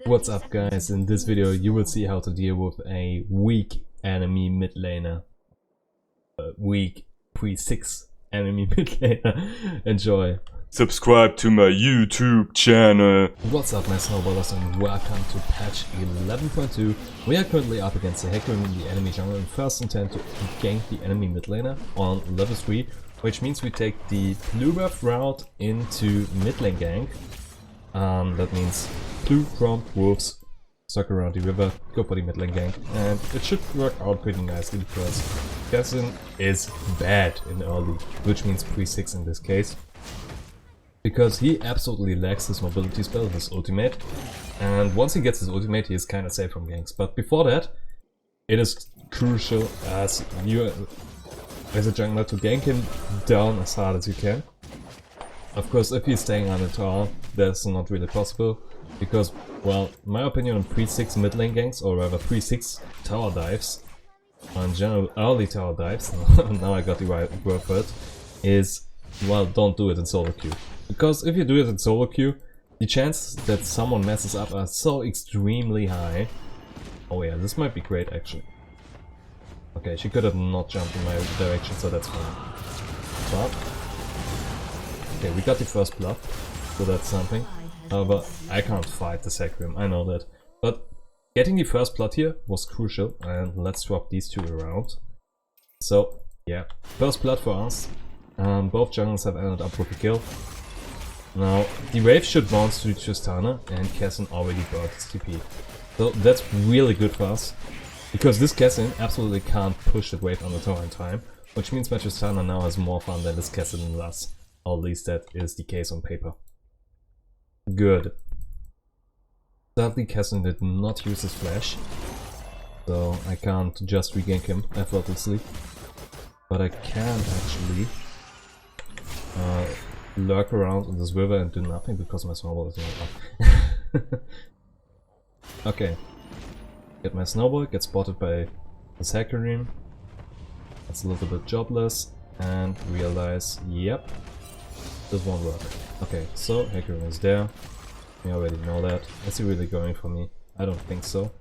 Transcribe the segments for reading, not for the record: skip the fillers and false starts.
What's up guys, in this video you will see how to deal with a weak enemy mid laner. Weak pre-6 enemy mid laner. Enjoy. Subscribe to my YouTube channel. What's up my snowballers and welcome to patch 11.2. We are currently up against the Hecarim in the enemy jungle and first intend to gank the enemy mid laner on level 3, which means we take the blue buff route into mid lane gank. That means blue prompt wolves, circle around the river, go for the mid lane gank, and it should work out pretty nicely because Gassin is bad in early, which means pre-6 in this case. Because he absolutely lacks his mobility spell, his ultimate, and once he gets his ultimate he is kinda safe from ganks. But before that, it is crucial as you as a jungler to gank him down as hard as you can. Of course, if he's staying on the tower, that's not really possible, because, well, my opinion on pre-6 mid lane ganks, or rather pre-6 tower dives, or in general early tower dives, now I got the right word for it, is, well, don't do it in solo queue. Because if you do it in solo queue, the chances that someone messes up are so extremely high. Oh yeah, this might be great actually. Okay, she could have not jumped in my direction, so that's fine. But okay, we got the first blood, so that's something. However, I can't fight the Hecarim, I know that. But getting the first blood here was crucial, and let's swap these two around. So, yeah, first blood for us. Both junglers have ended up with a kill. Now, the wave should bounce to Tristana, and Cassin already burned his TP. So that's really good for us, because this Cassin absolutely can't push the wave on the tower in time, which means my Tristana now has more fun than this Cassin does. Or at least that is the case on paper. Good. Sadly, Cassin did not use his flash, so I can't just regank him effortlessly. But I can actually lurk around in this river and do nothing because my snowball is not up. Okay. Get my snowball, get spotted by the Hecarim. That's a little bit jobless, and realize, yep, this won't work. Okay, so Hecarim is there. We already know that. Is he really going for me? I don't think so.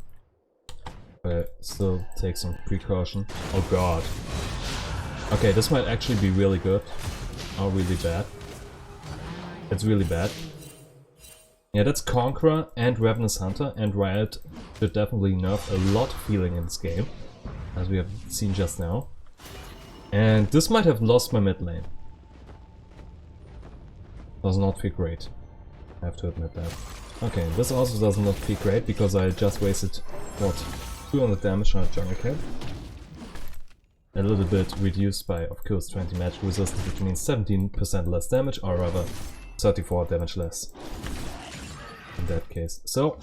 But still take some precaution. Oh god. Okay, this might actually be really good. Or really bad. It's really bad. Yeah, that's Conqueror and Ravenous Hunter, and Riot should definitely nerf a lot of healing in this game, as we have seen just now. And this might have lost my mid lane. Does not feel great. I have to admit that. Okay, this also does not feel great because I just wasted, what, 200 damage on a jungle camp. A little bit reduced by, of course, 20 magic resistance, which means 17% less damage, or rather 34 damage less in that case. So,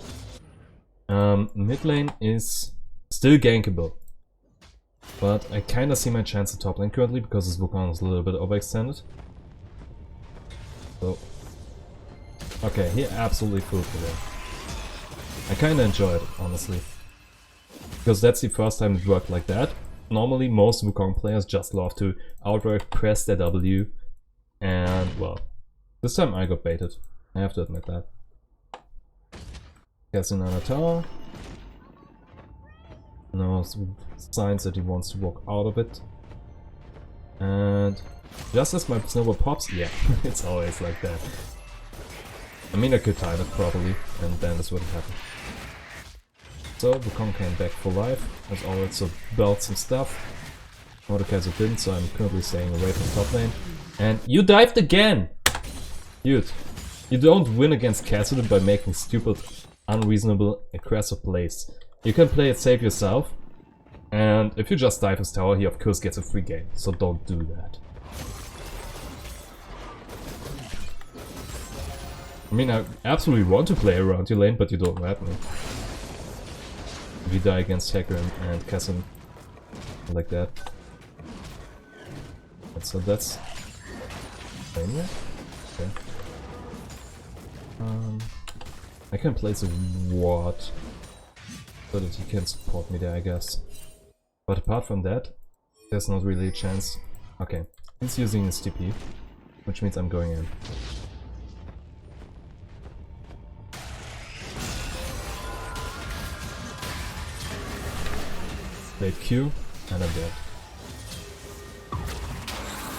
mid lane is still gankable. But I kinda see my chance in top lane currently because this Wukong is a little bit overextended. So, okay, he absolutely fooled me there. I kinda enjoy it, honestly. Because that's the first time it worked like that. Normally, most Wukong players just love to outright press their W. And, well, this time I got baited. I have to admit that. Gets another tower. No signs that he wants to walk out of it. And just as my snowball pops, yeah, it's always like that. I mean, I could time it properly, and then this wouldn't happen. So, Wukong came back for life, as always, so built some stuff. Mordekaiser didn't, so I'm currently staying away from top lane. And you dived again! Dude, you don't win against Cassidy by making stupid, unreasonable, aggressive plays. You can play it safe yourself, and if you just dive his tower, he of course gets a free game, so don't do that. I mean, I absolutely want to play around your lane, but you don't let me. If you die against Hecarim and Cassin like that. And so that's... Okay. I can place a ward so that he can support me there, I guess. But apart from that, there's not really a chance. Okay, he's using his TP, which means I'm going in. Played Q, and I'm dead.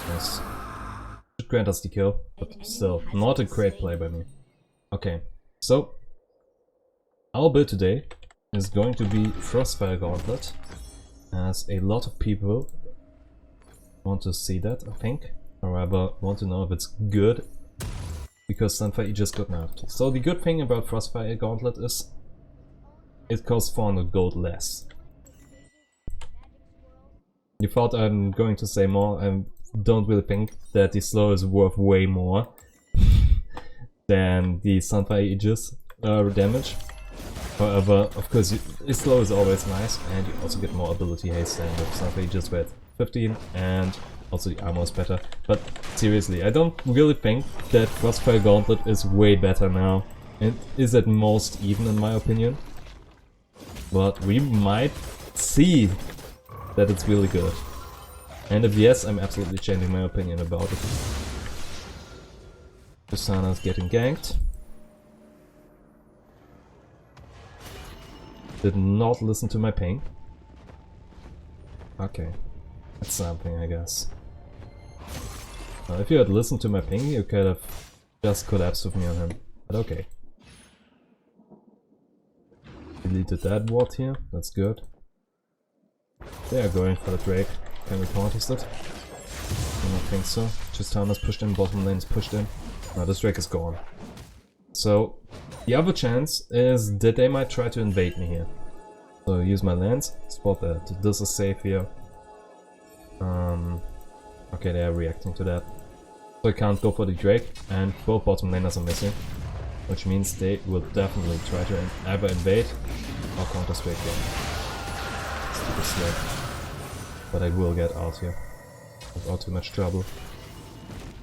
Nice. Should grant us the kill, but still, not a great play by me. Okay, so our build today is going to be Frostfire Gauntlet, as a lot of people want to see that, I think. Or rather, want to know if it's good, because Sunfire just got nerfed. So the good thing about Frostfire Gauntlet is it costs 400 gold less. You thought I'm going to say more. I don't really think that the slow is worth way more than the Sunfire Aegis damage. However, of course, the slow is always nice, and you also get more ability haste than with Sunfire Aegis with 15, and also the armor is better. But seriously, I don't really think that Frostfire Gauntlet is way better now. It is at most even in my opinion. But we might see that it's really good. And if yes, I'm absolutely changing my opinion about it. Tristana's getting ganked. Did not listen to my ping. Okay. That's something, I guess. Now, if you had listened to my ping, you could have just collapsed with me on him. But okay. Deleted that ward here, that's good. They are going for the Drake. Can we contest it? I don't think so. Tristana's pushed in, bottom lane's pushed in. Now this Drake is gone. So, the other chance is that they might try to invade me here. So use my lance, spot that. This is safe here. Okay, they are reacting to that. So I can't go for the Drake, and both bottom laners are missing. Which means they will definitely try to either invade or counter straight game. Stupid slave. But I will get out here without too much trouble.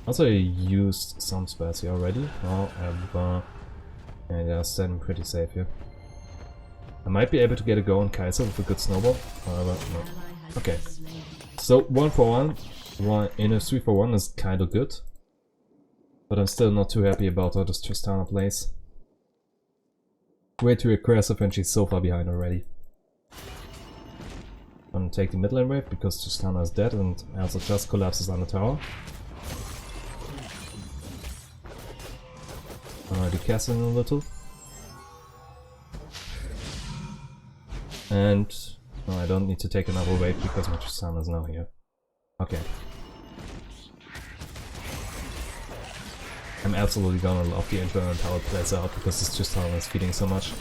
Also, I used some spells here already. However, yeah, they are standing pretty safe here. I might be able to get a go on Kai'Sa with a good snowball. However, no. Okay. So 1-for-1 in a 3-for-1 is kinda good. But I'm still not too happy about how this Tristana plays. Way too aggressive and she's so far behind already. I'm gonna take the mid lane wave because Tristana is dead and Elsa just collapses on the tower. Decasting a little. And no, I don't need to take another wave because my Tristana is now here. Okay. I'm absolutely gonna love the intro and how it plays out because it's just how it's feeding so much.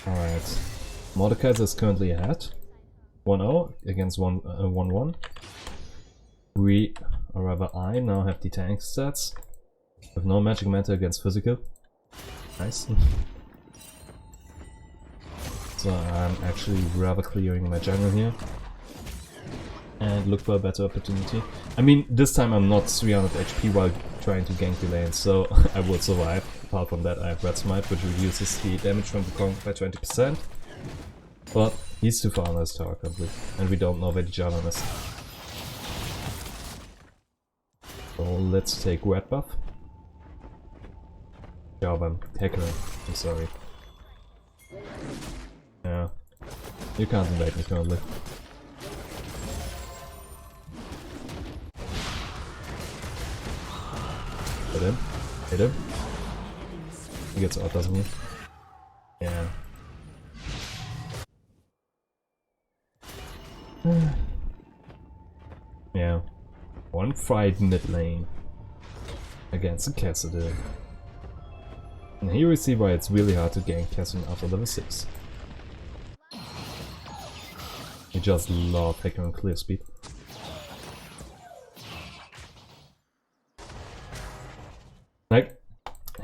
Alright. Mordekaiser is currently ahead. 1-0 against 1-1. We, or rather I, now have the tank stats. With no magic manta against physical. Nice. So I'm actually rather clearing my jungle here. And look for a better opportunity. I mean, this time I'm not 300 HP while trying to gank the lane, so I will survive. Apart from that, I have Red Smite, which reduces the damage from the Kong by 20%. But he's too far on his tower currently, and we don't know where the Jarvan is. So let's take Red buff. Jarvan, Hacker, I'm sorry. Yeah, you can't invade me currently. Hit him. Hit him. He gets out, doesn't he? Yeah. Yeah. One fight mid lane against a Cassidy. And here we see why it's really hard to gank Cassidy after level 6. You just love Hacker and clear speed. Like,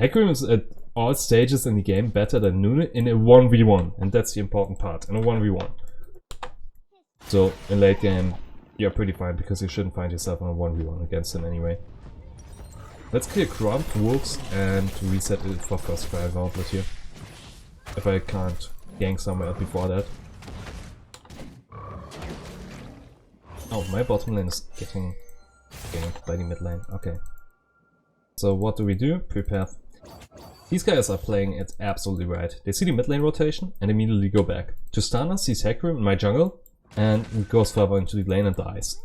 Hecarim is at all stages in the game better than Nunu in a 1v1, and that's the important part, in a 1v1. So, in late game, you're pretty fine because you shouldn't find yourself in a 1v1 against him anyway. Let's clear Grump, Wolves, and reset it for Frostfire Gauntlet here. If I can't gank somewhere before that. Oh, my bottom lane is getting ganked by the mid lane, okay. So what do? Prepare These guys are playing it absolutely right. They see the mid lane rotation and immediately go back. Tristana sees Hecarim in my jungle and goes further into the lane and dies.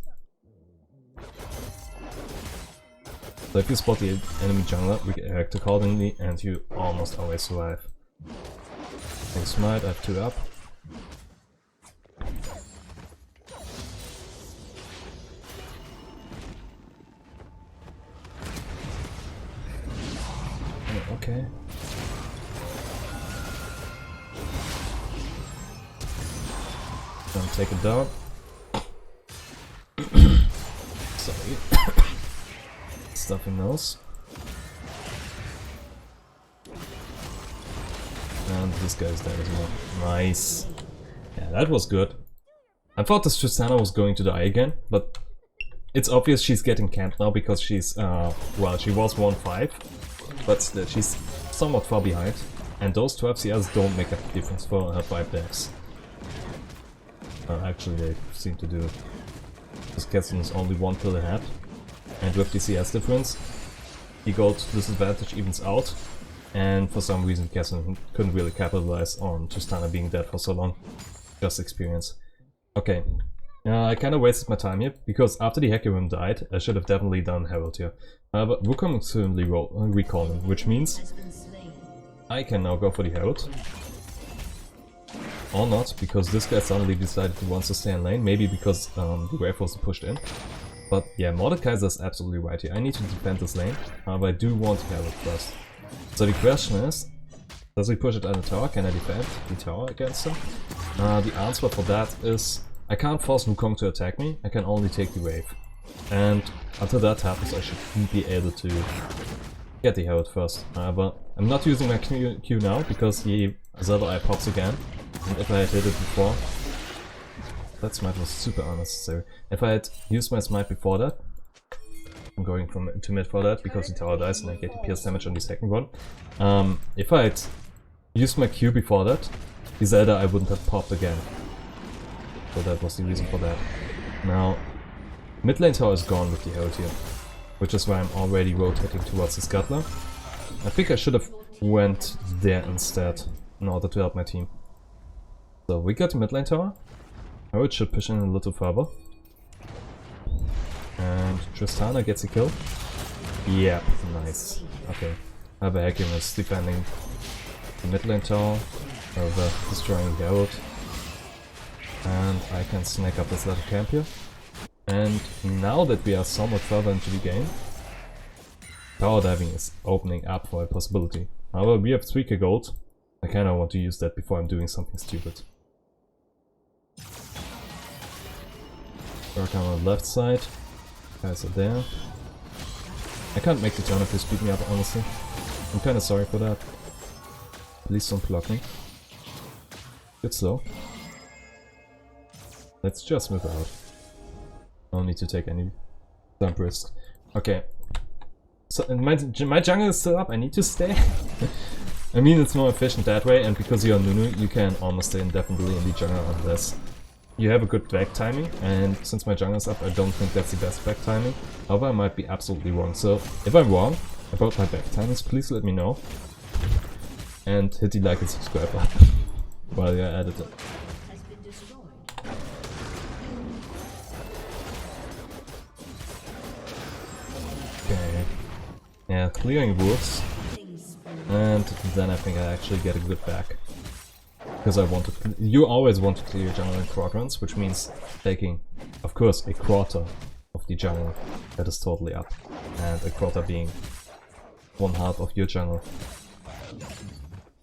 So if you spot the enemy jungler, react accordingly and you almost always survive. Thanks Smite, I have 2 up. Okay. Don't take it down. Sorry. Stuffy nose. And this guy's dead as well. Nice. Yeah, that was good. I thought this Tristana was going to die again, but it's obvious she's getting camped now because she's, well, she was 1-5, but still, she's somewhat far behind. And those 12 CS don't make a difference for her 5 decks. Actually, they seem to do. This Kesson is only 1 kill ahead. And with the CS difference, the gold disadvantage evens out. And for some reason, Kesson couldn't really capitalize on Tristana being dead for so long. Just experience. Okay. I kinda wasted my time here, because after the Hecarim died, I should have definitely done Herald here. But Wukong is currently recalling, which means I can now go for the Herald. Or not, because this guy suddenly decided he wants to stay in lane, maybe because the wave wasn't pushed in. But yeah, Mordekaiser is absolutely right here. I need to defend this lane, but I do want Herald first. So the question is, does he push it on the tower? Can I defend the tower against him? The answer for that is, I can't force Wukong to attack me, I can only take the wave. And until that happens, I should be able to get the Herald first. But I'm not using my Q now, because the Zelda Eye pops again. And if I had hit it before, that smite was super unnecessary. If I had used my smite before that, I'm going to mid for that because the tower dies and I get the pierce damage on the second one. If I had used my Q before that, the Zelda I wouldn't have popped again. So that was the reason for that. Now, mid lane tower is gone with the Herald here, which is why I'm already rotating towards the Scuttler. I think I should have went there instead in order to help my team. So we got the mid lane tower. Herald should push in a little further. And Tristana gets a kill. Yep, nice. Okay. Hecarim is defending the mid lane tower over destroying Herald. And I can snake up this little camp here. And now that we are somewhat further into the game, tower diving is opening up for a possibility. However, we have 3k gold. I kinda want to use that before I'm doing something stupid. Work on the left side. Guys are there. I can't make the turn if they speed me up, honestly. I'm kinda sorry for that. Please don't block me. Bit slow. Let's just move out. No need to take any jump risk. Okay. So my jungle is still up, I need to stay. I mean, it's more efficient that way, and because you're Nunu, you can almost stay indefinitely in the jungle unless you have a good back timing, and since my jungle is up, I don't think that's the best back timing. However, I might be absolutely wrong, so if I'm wrong about my back timings, please let me know. And hit the like and subscribe button while you're at it. Okay. Yeah, clearing woods. And then I think I actually get a good back. Because I want to. You always want to clear your jungle in quadrants, which means taking, of course, a quarter of the jungle that is totally up. And a quarter being 1/2 of your jungle.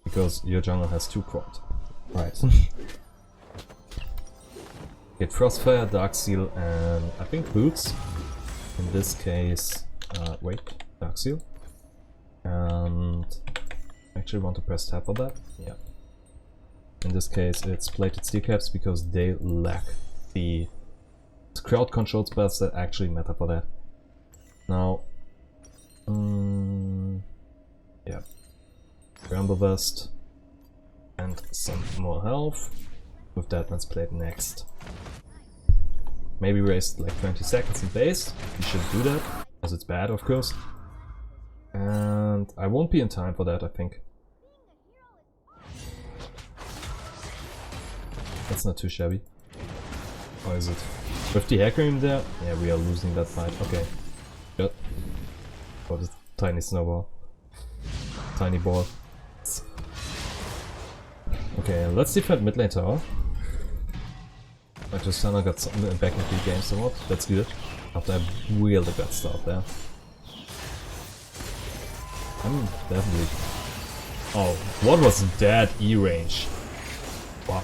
Because your jungle has 2 quad. Right. Get Frostfire, Darkseal, and I think Boots. In this case, wait, Darkseal. And I actually want to press tab for that. Yeah. In this case, it's Plated Steel Caps because they lack the crowd control spells that actually matter for that. Now, yeah, Bramble Vest and some more health. With that, let's play it next. Maybe waste like 20 seconds in base. You should do that, because it's bad, of course. And and I won't be in time for that, I think. That's not too shabby. Or is it? With the Hecarim there? Yeah, we are losing that fight. Okay. Good. Oh, this tiny snowball. Tiny ball. Okay, let's defend mid lane tower. My Tristana got back into the game somewhat. That's good. After I really got start there. I'm definitely... Oh, what was that E range? Wow.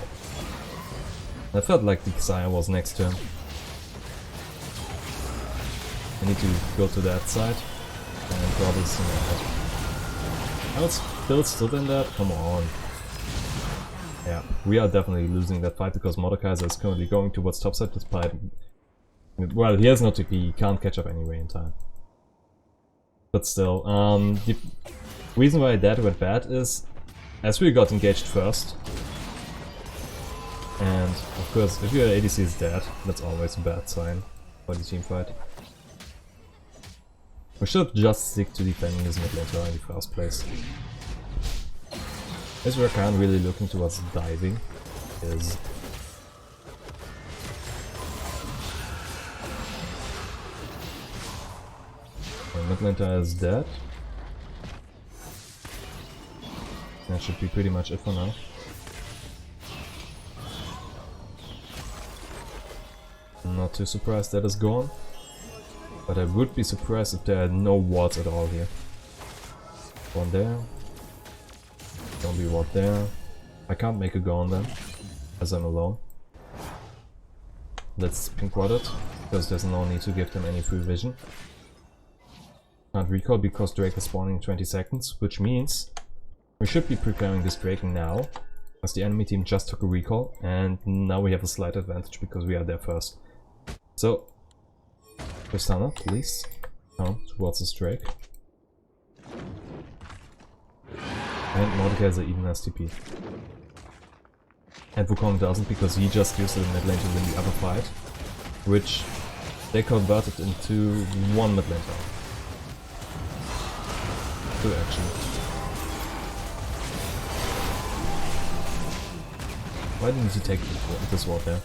I felt like the Xayah was next to him. I need to go to that side and probably sing out. I was still stood in that? Come on. Yeah, we are definitely losing that fight because Mordekaiser is currently going towards topside despite... Well, he has no TP, he can't catch up anyway in time. But still, the reason why that went bad is as we got engaged first. And of course, if your ADC is dead, that's always a bad sign for the team fight. We should just stick to defending this mid lane tower in the first place. As we can't really looking towards diving, is mid lane tower is dead. That should be pretty much it for now. I'm not too surprised that is gone, but I would be surprised if there are no wards at all here. One there. Don't be ward there. I can't make a go on them, as I'm alone. Let's pink ward it, because there's no need to give them any free vision. Can't recall because Drake is spawning in 20 seconds, which means we should be preparing this Drake now, as the enemy team just took a recall, and now we have a slight advantage because we are there first. So, Tristana, please come towards this Drake. And Mordekaiser even has TP. And Wukong doesn't because he just used the mid lane to win the other fight, which they converted into one mid lane tower. Two actually. Why didn't he take this ward there?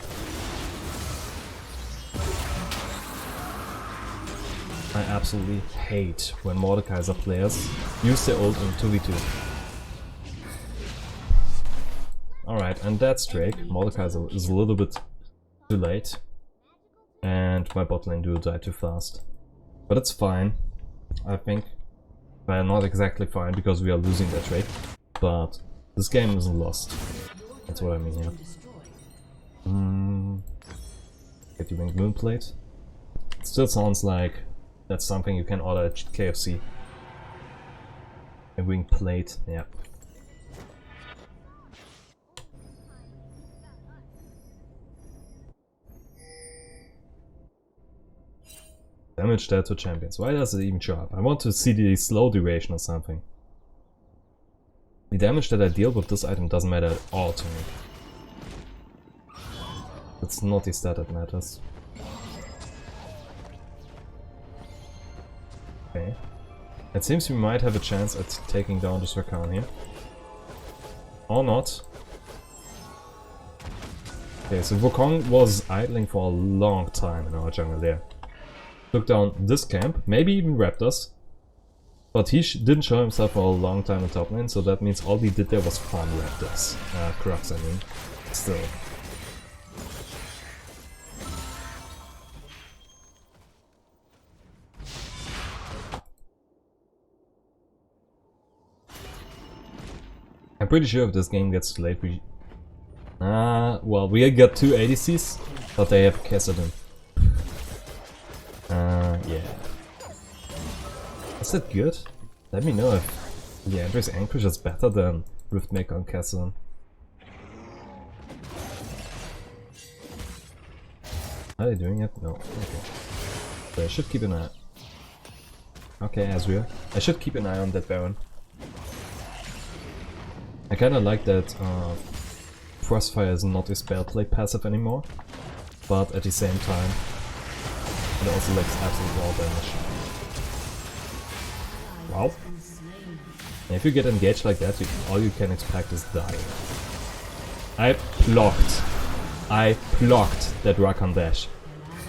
I absolutely hate when Mordekaiser players use their ult in 2v2. Alright, and that's Drake. Mordekaiser is a little bit too late. And my bot lane duo died too fast. But it's fine, I think. Well, not exactly fine because we are losing that Drake. But this game isn't lost. That's what I mean here. Get you winged moonplate. It still sounds like that's something you can order at KFC. A winged plate, yeah. Damage dealt to champions. Why does it even show up? I want to see the slow duration or something. The damage that I deal with this item doesn't matter at all to me. It's not the stat that matters. Okay. It seems we might have a chance at taking down this Rakan here. Or not. Okay, so Wukong was idling for a long time in our jungle there. Took down this camp, maybe even Raptors. But he didn't show himself for a long time in top lane, so that means all he did there was farm Raptors. Crux, I mean. Still. I'm pretty sure if this game gets too late, we... well, we got two ADCs, but they have Kassadin. Yeah. Is that good? Let me know if the Andres Anchorage is better than Riftmaker on Kassadin. Are they doing it? No. Okay. So I should keep an eye. Okay, Azria. I should keep an eye on that Baron. I kinda like that Frostfire is not a spellplay passive anymore, but at the same time it also lets absolute raw damage. Wow. And if you get engaged like that, all you can expect is dying. I blocked that Rakan dash.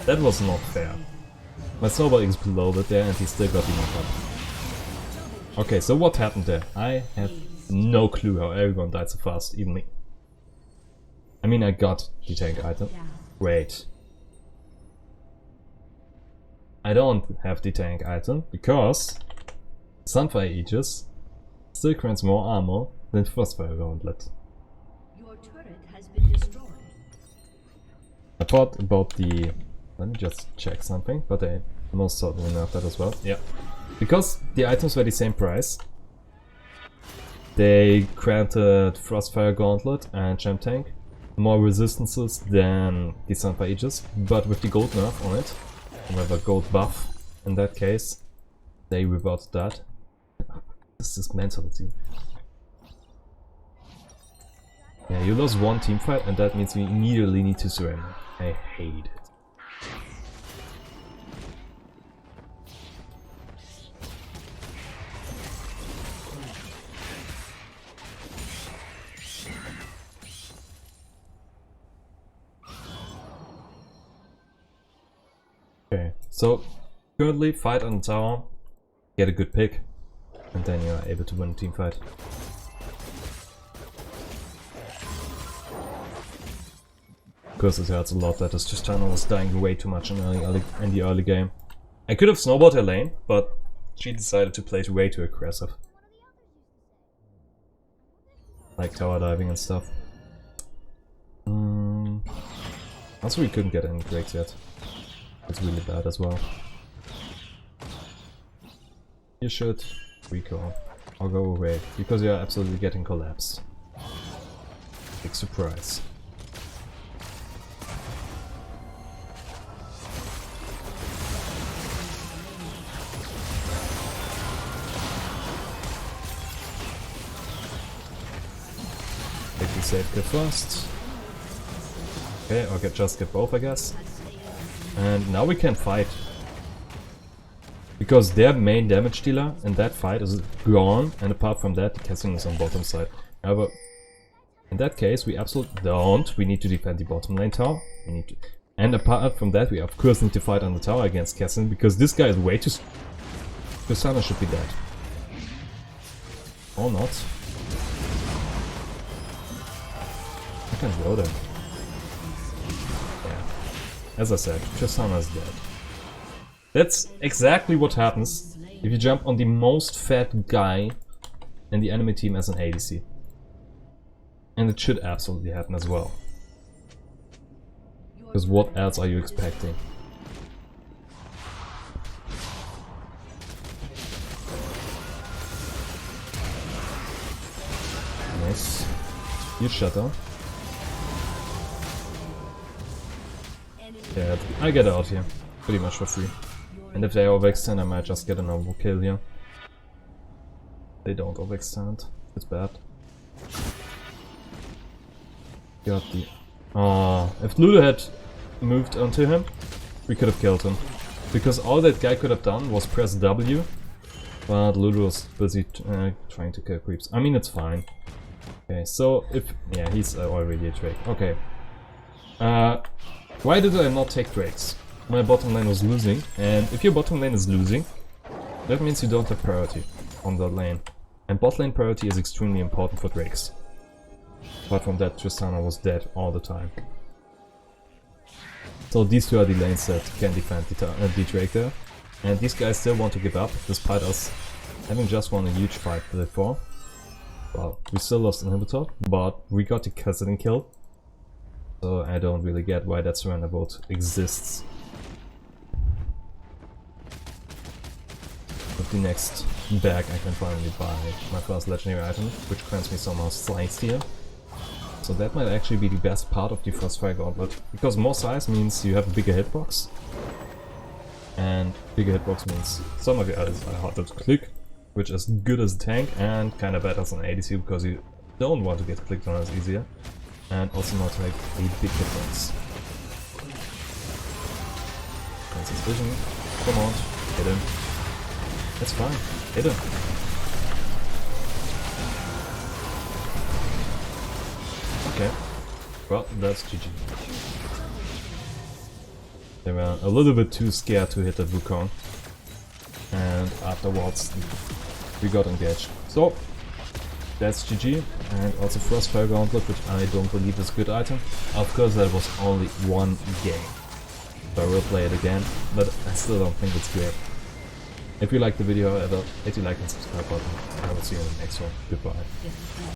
That was not fair. My snowball exploded there and he still got the knock up. Okay, so what happened there? I have no clue how everyone died so fast, even me. I mean, I got the tank item. Great. I don't have the tank item because Sunfire Aegis still grants more armor than Frostfire Gauntlet. Your turret has been destroyed. I thought about the... Let me just check something, but I most certainly nerfed that as well. Yeah. Because the items were the same price, they granted Frostfire Gauntlet and Gem Tank more resistances than the Sunfire Aegis, but with the gold nerf on it, or a gold buff in that case, they reverted that. This is mentality. Yeah, you lost one team fight and that means we immediately need to surrender. I hate it. Okay, so currently fight on the tower, get a good pick, and then you are able to win a team fight. Of course it hurts a lot that this Tristana was dying way too much in the early game. I could have snowballed her lane, but she decided to play it way too aggressive. Like tower diving and stuff. Also we couldn't get any breaks yet. It's really bad as well. You should recall or go away, because you're absolutely getting collapsed. Big surprise. Take the safe kill first. Okay, or just get both, I guess. And now we can fight. Because their main damage dealer in that fight is gone, and apart from that, the casting is on bottom side. However, in that case, we absolutely don't. We need to defend the bottom lane tower. And apart from that, we of course need to fight on the tower against Cassin, because this guy is way too... Tristana should be dead. Or not. I can roll him. As I said, Tristana is dead. That's exactly what happens if you jump on the most fat guy in the enemy team as an ADC. And it should absolutely happen as well. Because what else are you expecting? Nice. You shatter. Yeah, I get out here, pretty much for free. And if they overextend, I might just get a normal kill here. They don't overextend, it's bad. Got the... if Lulu had moved onto him, we could have killed him. Because all that guy could have done was press W, but Lulu was busy trying to kill creeps. I mean, it's fine. Okay, so if... yeah, he's already a Drake. Okay. Why did I not take Drakes? My bottom lane was losing, and if your bottom lane is losing, that means you don't have priority on that lane. And bot lane priority is extremely important for Drakes. Apart from that, Tristana was dead all the time. So these two are the lanes that can defend the Drake there. And these guys still want to give up, despite us having just won a huge fight before. Well, we still lost Inhibitor, but we got the Cassidy kill. So I don't really get why that surrender vote exists. With the next bag I can finally buy my first legendary item, which grants me somehow Slide Steal. So that might actually be the best part of the Frostfire Gauntlet. Because more size means you have a bigger hitbox. And bigger hitbox means some of your items are harder to click, which is good as a tank and kinda bad as an ADC because you don't want to get clicked on as easier. And also not like a big hitbox. That's his vision. Come on, hit him. That's fine, hit him. Well, that's GG. They were a little bit too scared to hit the Wukong. And afterwards, we got engaged. So, that's GG. And also Frostfire Gauntlet, which I don't believe is a good item. Of course, that was only one game. So I will play it again, but I still don't think it's great. If you liked the video, however, hit the like and subscribe button. I will see you in the next one. Goodbye.